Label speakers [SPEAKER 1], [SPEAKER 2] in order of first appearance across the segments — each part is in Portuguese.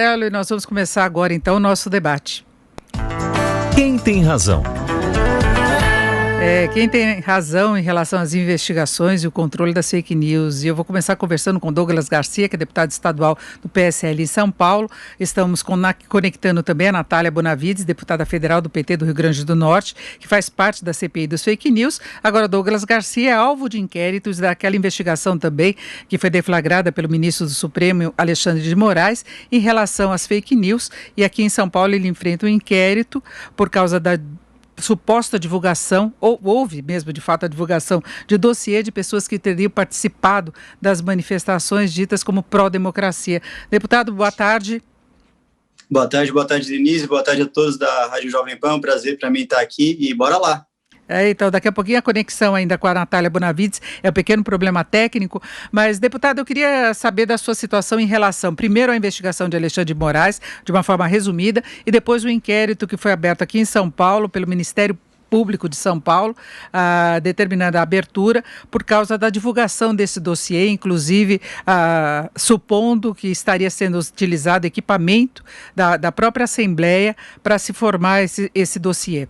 [SPEAKER 1] E nós vamos começar agora, então, o nosso debate.
[SPEAKER 2] Quem tem razão?
[SPEAKER 1] Quem tem razão em relação às investigações e o controle das fake news? E eu vou começar conversando com Douglas Garcia, que é deputado estadual do PSL em São Paulo. Estamos conectando também a Natália Bonavides, deputada federal do PT do Rio Grande do Norte, que faz parte da CPI dos fake news. Agora, Douglas Garcia é alvo de inquéritos daquela investigação também que foi deflagrada pelo ministro do Supremo, Alexandre de Moraes, em relação às fake news. E aqui em São Paulo ele enfrenta um inquérito por causa da suposta divulgação, ou houve mesmo de fato a divulgação de dossiê de pessoas que teriam participado das manifestações ditas como pró-democracia. Deputado, boa tarde.
[SPEAKER 3] Boa tarde, Denise, boa tarde a todos da Rádio Jovem Pan, um prazer para mim estar aqui e bora lá.
[SPEAKER 1] Então, daqui a pouquinho a conexão ainda com a Natália Bonavides, é um pequeno problema técnico, mas, deputado, eu queria saber da sua situação em relação, primeiro, à investigação de Alexandre de Moraes, de uma forma resumida, e depois o inquérito que foi aberto aqui em São Paulo, pelo Ministério Público de São Paulo, determinando a abertura por causa da divulgação desse dossiê, inclusive supondo que estaria sendo utilizado equipamento da própria Assembleia para se formar esse dossiê.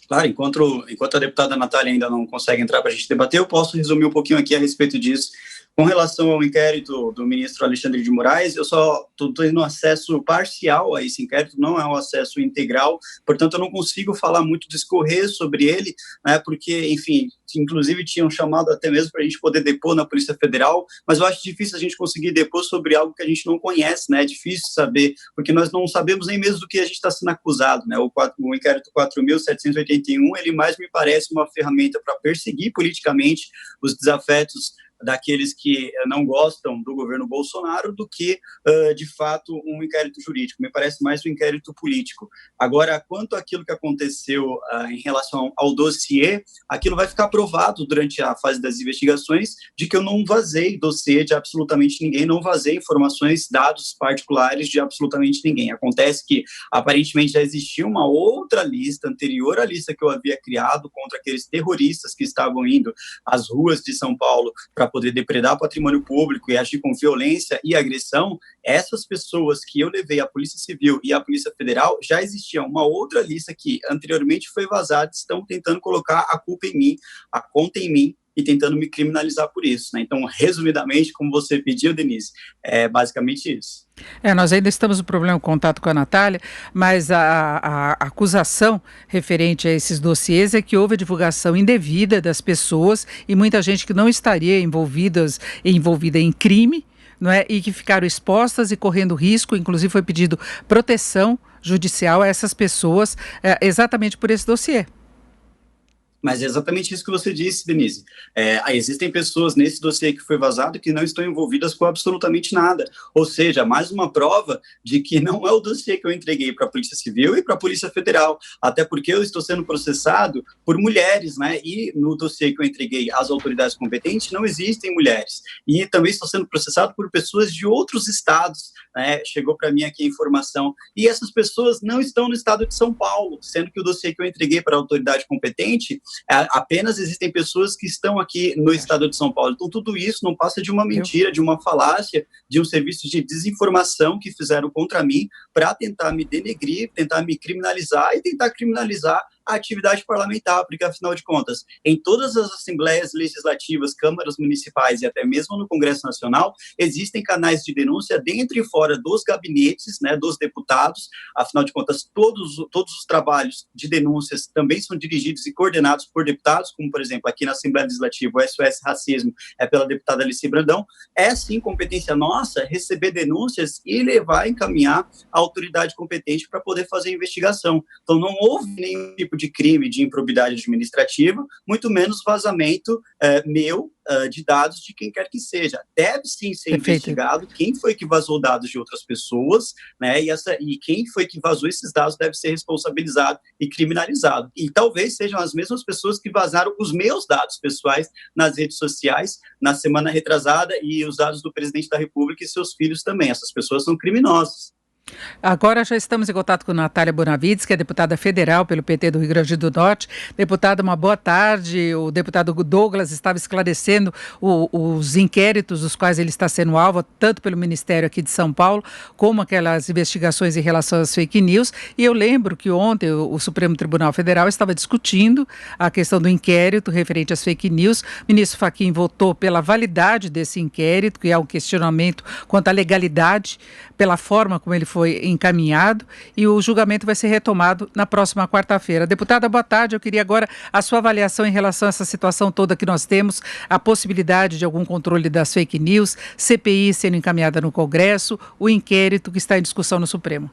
[SPEAKER 3] Claro, enquanto a deputada Natália ainda não consegue entrar para a gente debater, eu posso resumir um pouquinho aqui a respeito disso. Com relação ao inquérito do ministro Alexandre de Moraes, eu só estou tendo acesso parcial a esse inquérito, não é um acesso integral, portanto eu não consigo falar muito, discorrer sobre ele, né, porque, enfim, inclusive tinham chamado até mesmo para a gente poder depor na Polícia Federal, mas eu acho difícil a gente conseguir depor sobre algo que a gente não conhece, né, é difícil saber, porque nós não sabemos nem mesmo do que a gente está sendo acusado, né, o inquérito 4.781, ele mais me parece uma ferramenta para perseguir politicamente os desafetos daqueles que não gostam do governo Bolsonaro do que, de fato, um inquérito jurídico. Me parece mais um inquérito político. Agora, quanto àquilo que aconteceu em relação ao dossiê, aquilo vai ficar provado durante a fase das investigações de que eu não vazei dossiê de absolutamente ninguém, não vazei informações, dados particulares de absolutamente ninguém. Acontece que, aparentemente, já existia uma outra lista, anterior à lista que eu havia criado contra aqueles terroristas que estavam indo às ruas de São Paulo para poder depredar patrimônio público e agir com violência e agressão. Essas pessoas que eu levei à Polícia Civil e à Polícia Federal, já existia uma outra lista que anteriormente foi vazada, estão tentando colocar a culpa em mim, a conta em mim, e tentando me criminalizar por isso, né? Então, resumidamente, como você pediu, Denise, é basicamente isso.
[SPEAKER 1] Nós ainda estamos no problema de contato com a Natália, mas a acusação referente a esses dossiês é que houve a divulgação indevida das pessoas e muita gente que não estaria envolvida em crime, não é? E que ficaram expostas e correndo risco, inclusive foi pedido proteção judicial a essas pessoas exatamente por esse dossiê.
[SPEAKER 3] Mas é exatamente isso que você disse, Denise. Existem pessoas nesse dossiê que foi vazado que não estão envolvidas com absolutamente nada. Ou seja, mais uma prova de que não é o dossiê que eu entreguei para a Polícia Civil e para a Polícia Federal. Até porque eu estou sendo processado por mulheres, né? E no dossiê que eu entreguei às autoridades competentes não existem mulheres. E também estou sendo processado por pessoas de outros estados, né? Chegou para mim aqui a informação. E essas pessoas não estão no estado de São Paulo, sendo que o dossiê que eu entreguei para a autoridade competente apenas existem pessoas que estão aqui no estado de São Paulo. Então, tudo isso não passa de uma mentira, de uma falácia, de um serviço de desinformação que fizeram contra mim para tentar me denegrir, tentar me criminalizar e tentar criminalizar a atividade parlamentar, porque, afinal de contas, em todas as assembleias legislativas, câmaras municipais e até mesmo no Congresso Nacional, existem canais de denúncia dentro e fora dos gabinetes, né, dos deputados. Afinal de contas, todos os trabalhos de denúncias também são dirigidos e coordenados por deputados, como, por exemplo, aqui na Assembleia Legislativa, o SOS Racismo é pela deputada Alice Brandão. É, sim, competência nossa receber denúncias e levar, encaminhar a autoridade competente para poder fazer a investigação. Então, não houve nenhum tipo de crime de improbidade administrativa, muito menos vazamento de dados de quem quer que seja. Deve sim ser investigado quem foi que vazou dados de outras pessoas, né? E quem foi que vazou esses dados deve ser responsabilizado e criminalizado. E talvez sejam as mesmas pessoas que vazaram os meus dados pessoais nas redes sociais na semana retrasada e os dados do presidente da República e seus filhos também. Essas pessoas são criminosas.
[SPEAKER 1] Agora já estamos em contato com Natália Bonavides, que é deputada federal pelo PT do Rio Grande do Norte. Deputada, uma boa tarde. O deputado Douglas estava esclarecendo os inquéritos dos quais ele está sendo alvo, tanto pelo Ministério aqui de São Paulo, como aquelas investigações em relação às fake news. E eu lembro que ontem o Supremo Tribunal Federal estava discutindo a questão do inquérito referente às fake news. O ministro Fachin votou pela validade desse inquérito, que é um questionamento quanto à legalidade, pela forma como ele foi encaminhado, e o julgamento vai ser retomado na próxima quarta-feira. Deputada, boa tarde. Eu queria agora a sua avaliação em relação a essa situação toda que nós temos, a possibilidade de algum controle das fake news, CPI sendo encaminhada no Congresso, o inquérito que está em discussão no Supremo.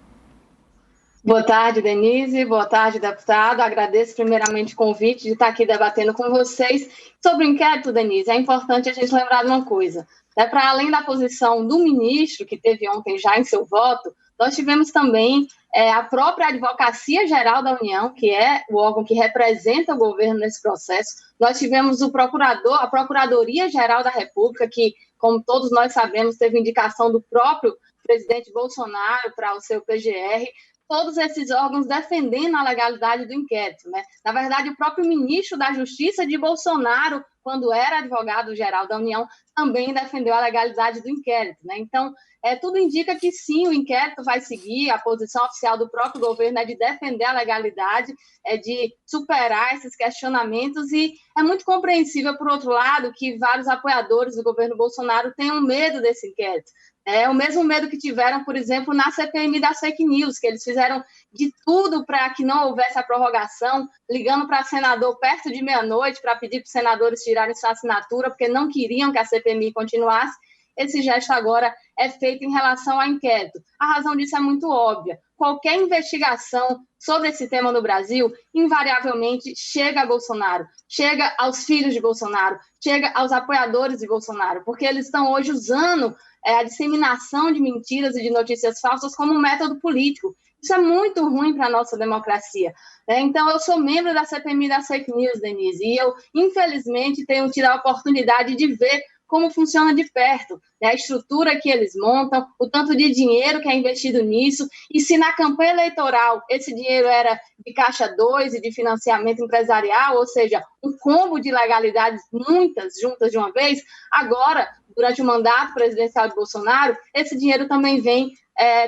[SPEAKER 4] Boa tarde, Denise. Boa tarde, deputado. Agradeço primeiramente o convite de estar aqui debatendo com vocês. Sobre o inquérito, Denise, é importante a gente lembrar de uma coisa. Para além da posição do ministro, que teve ontem já em seu voto, nós tivemos também a própria Advocacia Geral da União, que é o órgão que representa o governo nesse processo. Nós tivemos o procurador, a Procuradoria Geral da República, que, como todos nós sabemos, teve indicação do próprio presidente Bolsonaro para o seu PGR. Todos esses órgãos defendendo a legalidade do inquérito, né? Na verdade, o próprio ministro da Justiça de Bolsonaro, quando era advogado-geral da União, também defendeu a legalidade do inquérito, né? Então, tudo indica que sim, o inquérito vai seguir, a posição oficial do próprio governo é de defender a legalidade, é de superar esses questionamentos, e é muito compreensível, por outro lado, que vários apoiadores do governo Bolsonaro tenham medo desse inquérito. É o mesmo medo que tiveram, por exemplo, na CPMI das fake news, que eles fizeram de tudo para que não houvesse a prorrogação, ligando para senador perto de meia-noite para pedir para os senadores tirarem sua assinatura, porque não queriam que a CPMI continuasse. Esse gesto agora é feito em relação ao inquérito. A razão disso é muito óbvia. Qualquer investigação sobre esse tema no Brasil, invariavelmente chega a Bolsonaro, chega aos filhos de Bolsonaro, chega aos apoiadores de Bolsonaro, porque eles estão hoje usando a disseminação de mentiras e de notícias falsas como um método político. Isso é muito ruim para a nossa democracia. Então, eu sou membro da CPMI das fake news, Denise, e eu, infelizmente, tenho tido a oportunidade de ver como funciona de perto, né? A estrutura que eles montam, o tanto de dinheiro que é investido nisso, e se na campanha eleitoral esse dinheiro era de Caixa 2 e de financiamento empresarial, ou seja, um combo de legalidades muitas juntas de uma vez, agora, durante o mandato presidencial de Bolsonaro, esse dinheiro também vem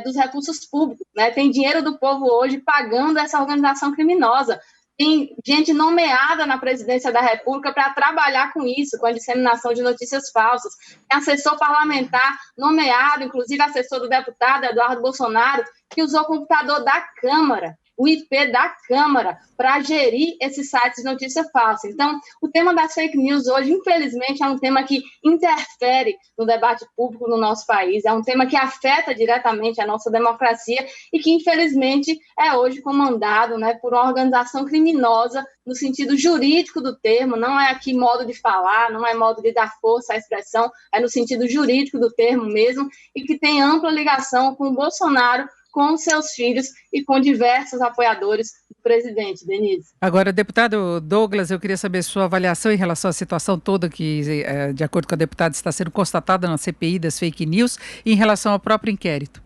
[SPEAKER 4] dos recursos públicos, né? Tem dinheiro do povo hoje pagando essa organização criminosa. Tem gente nomeada na presidência da República para trabalhar com isso, com a disseminação de notícias falsas. Tem assessor parlamentar nomeado, inclusive assessor do deputado Eduardo Bolsonaro, que usou o computador da Câmara, o IP da Câmara, para gerir esses sites de notícia falsa. Então, o tema das fake news hoje, infelizmente, é um tema que interfere no debate público no nosso país, é um tema que afeta diretamente a nossa democracia e que, infelizmente, é hoje comandado, né, por uma organização criminosa no sentido jurídico do termo, não é aqui modo de falar, não é modo de dar força à expressão, é no sentido jurídico do termo mesmo, e que tem ampla ligação com o Bolsonaro, com seus filhos e com diversos apoiadores do presidente, Denise.
[SPEAKER 1] Agora, deputado Douglas, eu queria saber sua avaliação em relação à situação toda que, de acordo com a deputada, está sendo constatada na CPI das fake news e em relação ao próprio inquérito.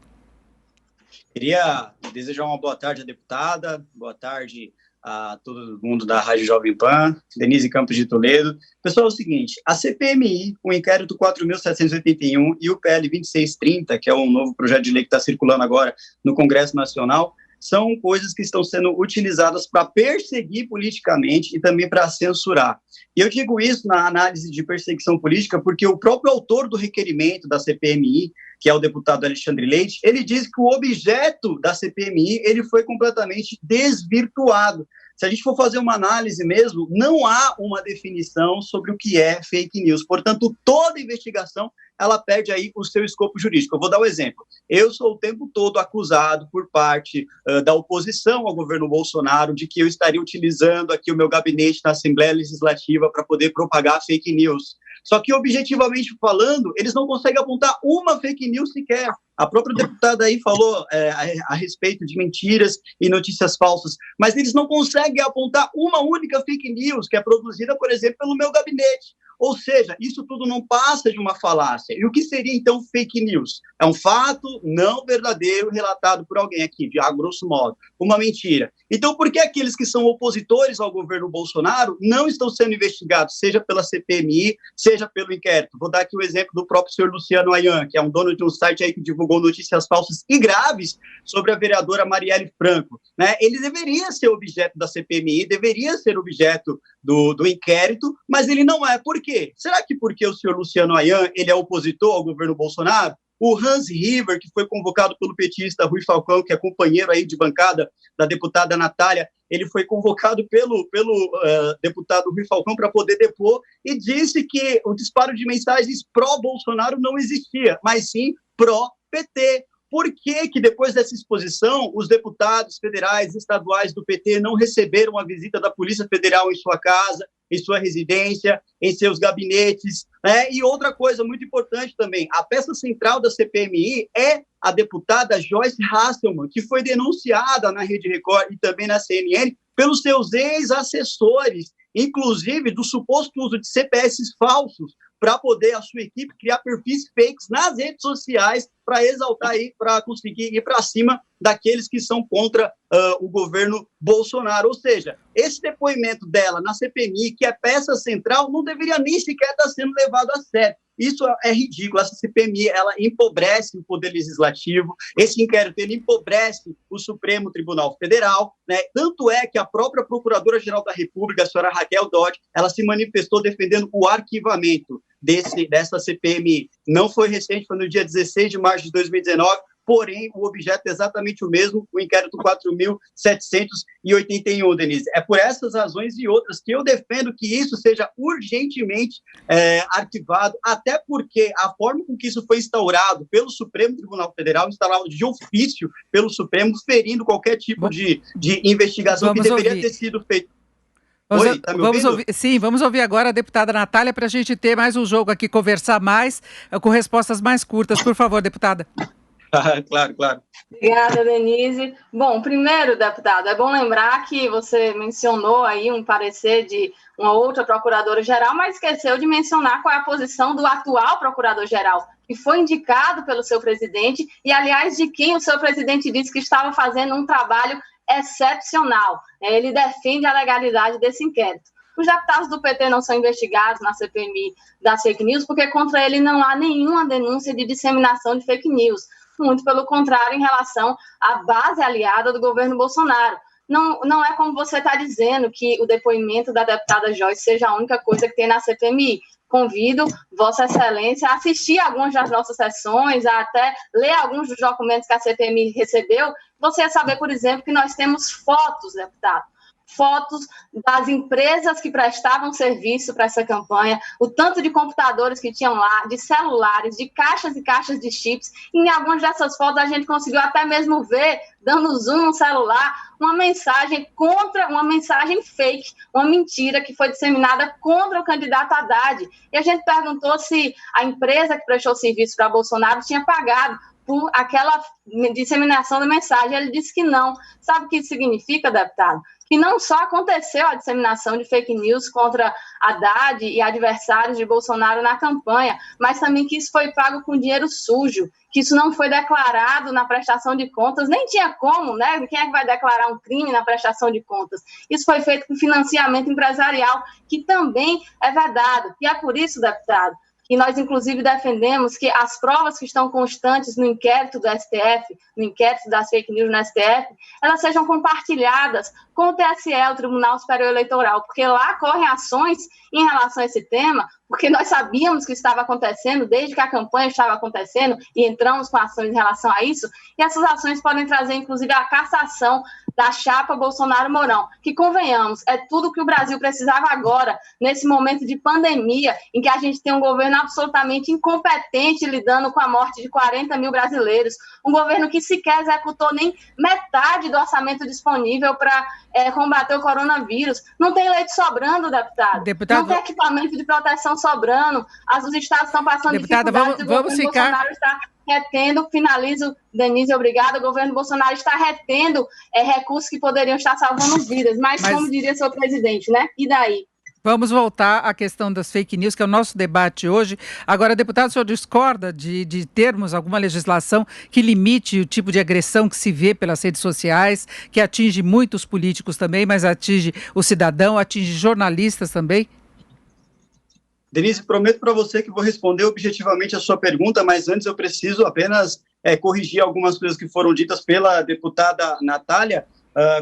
[SPEAKER 3] Queria desejar uma boa tarde à deputada, boa tarde a todo mundo da Rádio Jovem Pan, Denise Campos de Toledo. Pessoal, é o seguinte, a CPMI, o inquérito 4.781 e o PL 2630, que é um novo projeto de lei que está circulando agora no Congresso Nacional, são coisas que estão sendo utilizadas para perseguir politicamente e também para censurar. E eu digo isso na análise de perseguição política porque o próprio autor do requerimento da CPMI, que é o deputado Alexandre Leite, ele diz que o objeto da CPMI ele foi completamente desvirtuado. Se a gente for fazer uma análise mesmo, não há uma definição sobre o que é fake news. Portanto, toda investigação, ela perde aí o seu escopo jurídico. Eu vou dar um exemplo. Eu sou o tempo todo acusado por parte da oposição ao governo Bolsonaro de que eu estaria utilizando aqui o meu gabinete na Assembleia Legislativa para poder propagar fake news. Só que, objetivamente falando, eles não conseguem apontar uma fake news sequer. A própria deputada aí falou a respeito de mentiras e notícias falsas, mas eles não conseguem apontar uma única fake news que é produzida, por exemplo, pelo meu gabinete. Ou seja, isso tudo não passa de uma falácia. E o que seria, então, fake news? É um fato não verdadeiro relatado por alguém aqui, a grosso modo, uma mentira. Então, por que aqueles que são opositores ao governo Bolsonaro não estão sendo investigados, seja pela CPMI, seja pelo inquérito? Vou dar aqui o exemplo do próprio senhor Luciano Ayan, que é um dono de um site aí que divulgou notícias falsas e graves sobre a vereadora Marielle Franco, né? Ele deveria ser objeto da CPMI, deveria ser objeto do inquérito, mas ele não é. Por quê? Será que porque o senhor Luciano Ayan, ele é opositor ao governo Bolsonaro? O Hans River, que foi convocado pelo petista Rui Falcão, que é companheiro aí de bancada da deputada Natália, ele foi convocado pelo deputado Rui Falcão para poder depor e disse que o disparo de mensagens pró-Bolsonaro não existia, mas sim pró-PT. Por que que depois dessa exposição os deputados federais e estaduais do PT não receberam a visita da Polícia Federal em sua casa, em sua residência, em seus gabinetes, né? E outra coisa muito importante também, a peça central da CPMI é a deputada Joyce Hasselmann, que foi denunciada na Rede Record e também na CNN pelos seus ex-assessores, inclusive do suposto uso de CPS falsos para poder a sua equipe criar perfis fakes nas redes sociais para exaltar aí, para conseguir ir para cima daqueles que são contra o governo Bolsonaro. Ou seja, esse depoimento dela na CPMI, que é peça central, não deveria nem sequer estar sendo levado a sério. Isso é ridículo. Essa CPMI, ela empobrece o Poder Legislativo, esse inquérito, ele empobrece o Supremo Tribunal Federal, né? Tanto é que a própria Procuradora-Geral da República, a senhora Raquel Dodge, ela se manifestou defendendo o arquivamento dessa CPMI. Não foi recente, foi no dia 16 de março de 2019, porém, o objeto é exatamente o mesmo, o inquérito 4.781, Denise. É por essas razões e outras que eu defendo que isso seja urgentemente arquivado, até porque a forma com que isso foi instaurado pelo Supremo Tribunal Federal, instaurado de ofício pelo Supremo, ferindo qualquer tipo de investigação que deveria ter sido feito. Oi, tá me ouvindo?
[SPEAKER 1] Vamos ouvir agora a deputada Natália para a gente ter mais um jogo aqui, conversar mais, com respostas mais curtas. Por favor, deputada.
[SPEAKER 3] Claro.
[SPEAKER 4] Obrigada, Denise. Bom, primeiro, deputado, é bom lembrar que você mencionou aí um parecer de uma outra procuradora-geral, mas esqueceu de mencionar qual é a posição do atual procurador-geral, que foi indicado pelo seu presidente e, aliás, de quem o seu presidente disse que estava fazendo um trabalho excepcional. Ele defende a legalidade desse inquérito. Os deputados do PT não são investigados na CPMI das fake news porque contra ele não há nenhuma denúncia de disseminação de fake news. Muito pelo contrário, em relação à base aliada do governo Bolsonaro. Não é como você está dizendo que o depoimento da deputada Joyce seja a única coisa que tem na CPMI. Convido Vossa Excelência a assistir algumas das nossas sessões, a até ler alguns dos documentos que a CPMI recebeu. Você ia saber, por exemplo, que nós temos fotos, deputado, fotos das empresas que prestavam serviço para essa campanha, o tanto de computadores que tinham lá, de celulares, de caixas e caixas de chips. Em algumas dessas fotos a gente conseguiu até mesmo ver, dando zoom no celular, uma mensagem fake, uma mentira que foi disseminada contra o candidato Haddad. E a gente perguntou se a empresa que prestou serviço para Bolsonaro tinha pagado por aquela disseminação da mensagem. Ele disse que não. Sabe o que isso significa, deputado? Que não só aconteceu a disseminação de fake news contra Haddad e adversários de Bolsonaro na campanha, mas também que isso foi pago com dinheiro sujo, que isso não foi declarado na prestação de contas, nem tinha como, né? Quem é que vai declarar um crime na prestação de contas? Isso foi feito com financiamento empresarial, que também é vedado. E é por isso, deputado, que nós, inclusive, defendemos que as provas que estão constantes no inquérito do STF, no inquérito das fake news no STF, elas sejam compartilhadas com o TSE, o Tribunal Superior Eleitoral, porque lá correm ações em relação a esse tema, porque nós sabíamos que estava acontecendo desde que a campanha estava acontecendo e entramos com ações em relação a isso, e essas ações podem trazer, inclusive, a cassação da chapa Bolsonaro-Mourão, que, convenhamos, é tudo que o Brasil precisava agora, nesse momento de pandemia, em que a gente tem um governo absolutamente incompetente lidando com a morte de 40 mil brasileiros, um governo que sequer executou nem metade do orçamento disponível para combater o coronavírus. Não tem leite sobrando, deputado. Não tem equipamento de proteção sobrando. Os estados estão passando dificuldades. Bolsonaro está retendo, finalizo, Denise, obrigada, o governo Bolsonaro está retendo recursos que poderiam estar salvando vidas, mas como diria seu presidente, né? E daí?
[SPEAKER 1] Vamos voltar à questão das fake news, que é o nosso debate hoje. Agora, deputado, o senhor discorda de termos alguma legislação que limite o tipo de agressão que se vê pelas redes sociais, que atinge muitos políticos também, mas atinge o cidadão, atinge jornalistas também?
[SPEAKER 3] Denise, prometo para você que vou responder objetivamente a sua pergunta, mas antes eu preciso apenas corrigir algumas coisas que foram ditas pela deputada Natália.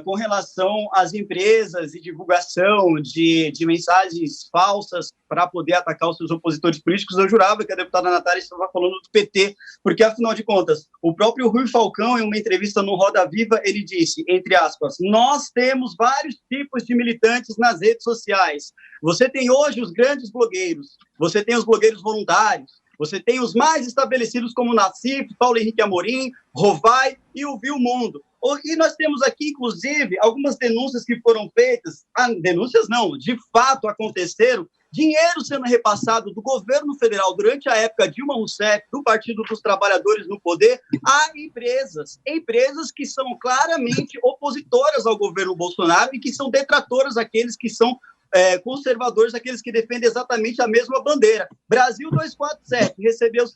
[SPEAKER 3] Com relação às empresas e divulgação de mensagens falsas para poder atacar os seus opositores políticos, eu jurava que a deputada Natália estava falando do PT, porque, afinal de contas, o próprio Rui Falcão, em uma entrevista no Roda Viva, ele disse, entre aspas, nós temos vários tipos de militantes nas redes sociais. Você tem hoje os grandes blogueiros, você tem os blogueiros voluntários, você tem os mais estabelecidos como Nassif, Paulo Henrique Amorim, Rovai e o Viu Mundo. E nós temos aqui, inclusive, algumas denúncias que foram feitas, denúncias não, de fato aconteceram, dinheiro sendo repassado do governo federal durante a época de Dilma Rousseff, do Partido dos Trabalhadores no poder, a empresas que são claramente opositoras ao governo Bolsonaro e que são detratoras daqueles que são conservadores, aqueles que defendem exatamente a mesma bandeira. Brasil 247 recebeu R$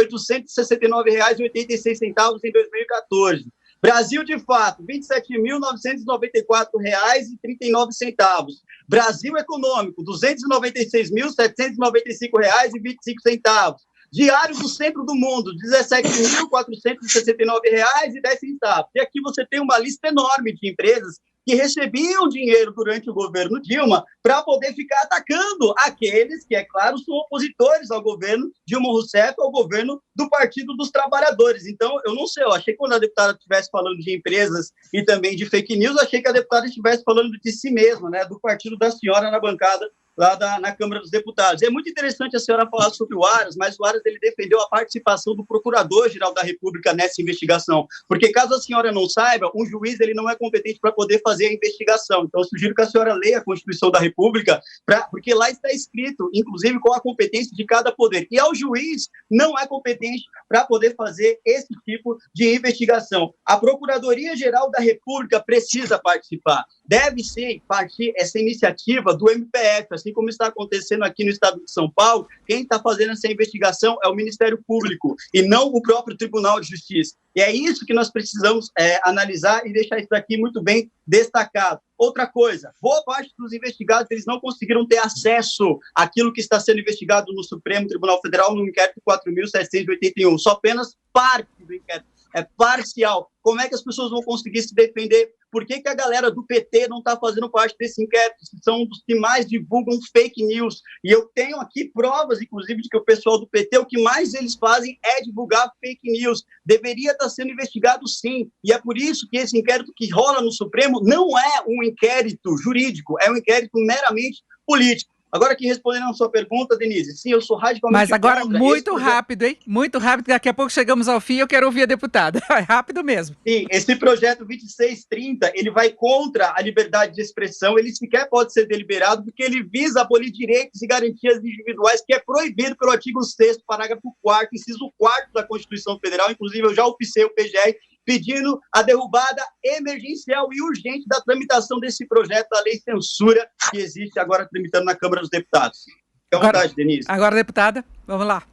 [SPEAKER 3] 122.869,86 em 2014. Brasil, de fato, R$ 27.994,39. Brasil Econômico, R$ 296.795,25. Diário do Centro do Mundo, R$ 17.469,10. E aqui você tem uma lista enorme de empresas que recebiam dinheiro durante o governo Dilma para poder ficar atacando aqueles que, é claro, são opositores ao governo Dilma Rousseff, ao governo do Partido dos Trabalhadores. Então, eu não sei, eu achei que quando a deputada estivesse falando de empresas e também de fake news, eu achei que a deputada estivesse falando de si mesma, né, do partido da senhora na bancada lá na Câmara dos Deputados. É muito interessante a senhora falar sobre o Aras, mas o Aras ele defendeu a participação do Procurador-Geral da República nessa investigação, porque caso a senhora não saiba, um juiz ele não é competente para poder fazer a investigação. Então, eu sugiro que a senhora leia a Constituição da República, porque lá está escrito, inclusive, qual a competência de cada poder. E ao juiz não é competente para poder fazer esse tipo de investigação. A Procuradoria-Geral da República precisa participar. Deve ser partir essa iniciativa do MPF, assim como está acontecendo aqui no estado de São Paulo. Quem está fazendo essa investigação é o Ministério Público e não o próprio Tribunal de Justiça. E é isso que nós precisamos analisar e deixar isso aqui muito bem destacado. Outra coisa, boa parte dos investigados eles não conseguiram ter acesso àquilo que está sendo investigado no Supremo Tribunal Federal no inquérito 4.781. Só apenas parte do inquérito. É parcial. Como é que as pessoas vão conseguir se defender? Por que a galera do PT não está fazendo parte desse inquérito? São os que mais divulgam fake news. E eu tenho aqui provas, inclusive, de que o pessoal do PT, o que mais eles fazem é divulgar fake news. Deveria estar sendo investigado, sim. E é por isso que esse inquérito que rola no Supremo não é um inquérito jurídico, é um inquérito meramente político. Agora, aqui respondendo a sua pergunta, Denise, sim, eu sou radicalmente
[SPEAKER 1] Mas agora, muito rápido, hein? Muito rápido, daqui a pouco chegamos ao fim e eu quero ouvir a deputada. É rápido mesmo.
[SPEAKER 3] Sim, esse projeto 2630, ele vai contra a liberdade de expressão, ele sequer pode ser deliberado, porque ele visa abolir direitos e garantias individuais, que é proibido pelo artigo 6º, parágrafo 4º, inciso 4º da Constituição Federal. Inclusive, eu já oficiei o PGR, pedindo a derrubada emergencial e urgente da tramitação desse projeto da lei censura que existe agora tramitando na Câmara dos Deputados. Fique à vontade, Denise.
[SPEAKER 1] Agora, deputada, vamos lá.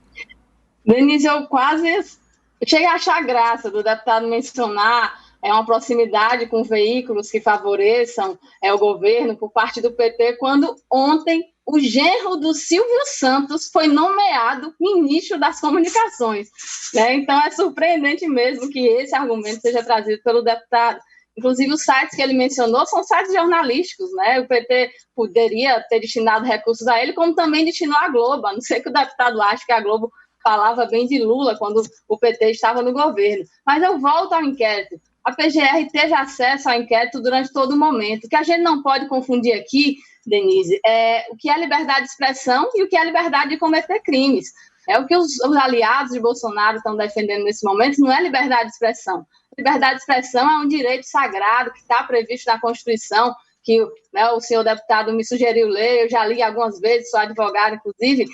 [SPEAKER 4] Denise, eu quase cheguei a achar graça do deputado mencionar uma proximidade com veículos que favoreçam o governo por parte do PT, quando ontem o genro do Silvio Santos foi nomeado ministro das Comunicações, né? Então é surpreendente mesmo que esse argumento seja trazido pelo deputado. Inclusive, os sites que ele mencionou são sites jornalísticos, né? O PT poderia ter destinado recursos a ele, como também destinou à Globo. A não ser que o deputado ache que a Globo falava bem de Lula quando o PT estava no governo. Mas eu volto ao inquérito. A PGR teve acesso ao inquérito durante todo o momento. O que a gente não pode confundir aqui, Denise, é o que é liberdade de expressão e o que é liberdade de cometer crimes. É o que os aliados de Bolsonaro estão defendendo nesse momento, não é liberdade de expressão. Liberdade de expressão é um direito sagrado que está previsto na Constituição, que o senhor deputado me sugeriu ler, eu já li algumas vezes, sou advogada, inclusive,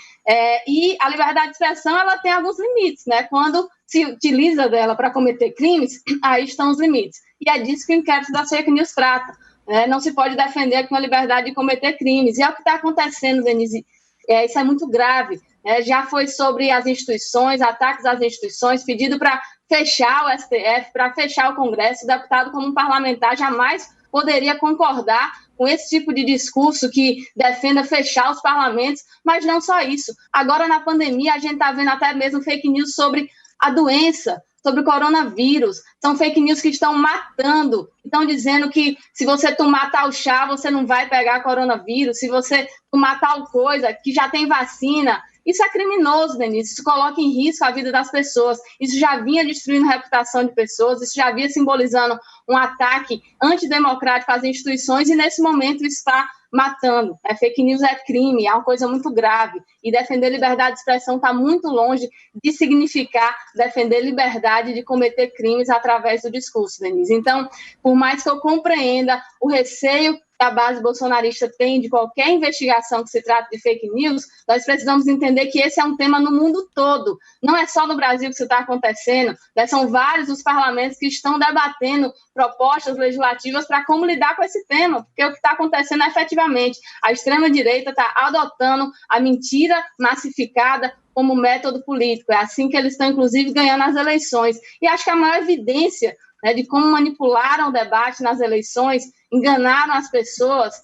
[SPEAKER 4] e a liberdade de expressão ela tem alguns limites, né? Quando se utiliza dela para cometer crimes, aí estão os limites. E é disso que o inquérito da fake news trata. né, não se pode defender com a liberdade de cometer crimes. E é o que está acontecendo, Denise. Isso é muito grave. Já foi sobre as instituições, ataques às instituições, pedido para fechar o STF, para fechar o Congresso. O deputado, como um parlamentar, jamais poderia concordar com esse tipo de discurso que defenda fechar os parlamentos, mas não só isso. Agora, na pandemia, a gente está vendo até mesmo fake news sobre a doença, sobre o coronavírus. São fake news que estão matando, estão dizendo que se você tomar tal chá, você não vai pegar coronavírus, se você tomar tal coisa, que já tem vacina. Isso é criminoso, Denise, isso coloca em risco a vida das pessoas, isso já vinha destruindo a reputação de pessoas, isso já vinha simbolizando um ataque antidemocrático às instituições e nesse momento está matando. Fake news é crime, é uma coisa muito grave e defender liberdade de expressão está muito longe de significar defender liberdade de cometer crimes através do discurso, Denise. Então, por mais que eu compreenda o receio que a base bolsonarista tem de qualquer investigação que se trate de fake news, nós precisamos entender que esse é um tema no mundo todo. Não é só no Brasil que isso está acontecendo, são vários os parlamentos que estão debatendo propostas legislativas para como lidar com esse tema, porque o que está acontecendo é efetivamente a extrema-direita está adotando a mentira massificada como método político. É assim que eles estão, inclusive, ganhando as eleições. E acho que a maior evidência de como manipularam o debate nas eleições, enganaram as pessoas,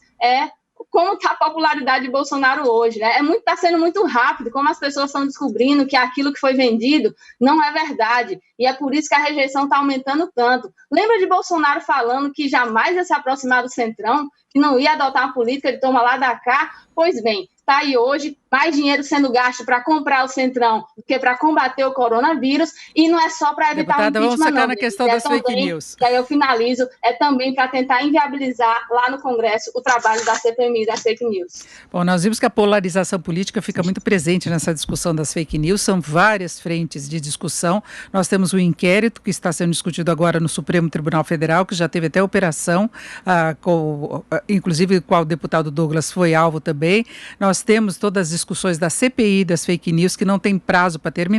[SPEAKER 4] como está a popularidade de Bolsonaro hoje. Está sendo muito rápido, como as pessoas estão descobrindo que aquilo que foi vendido não é verdade, e é por isso que a rejeição está aumentando tanto. Lembra de Bolsonaro falando que jamais ia se aproximar do Centrão, que não ia adotar uma política de toma lá da cá? Pois bem, está aí hoje mais dinheiro sendo gasto para comprar o Centrão do que para combater o coronavírus, e não é só para evitar o impeachment,
[SPEAKER 1] vamos sacar na questão das fake news.
[SPEAKER 4] E aí eu finalizo, também para tentar inviabilizar lá no Congresso o trabalho da CPMI das fake news.
[SPEAKER 1] Bom, nós vimos que a polarização política fica muito presente nessa discussão das fake news, são várias frentes de discussão. Nós temos o inquérito que está sendo discutido agora no Supremo Tribunal Federal, que já teve até operação, inclusive qual o deputado Douglas foi alvo também. Nós temos todas as discussões da CPI das fake news que não tem prazo para terminar.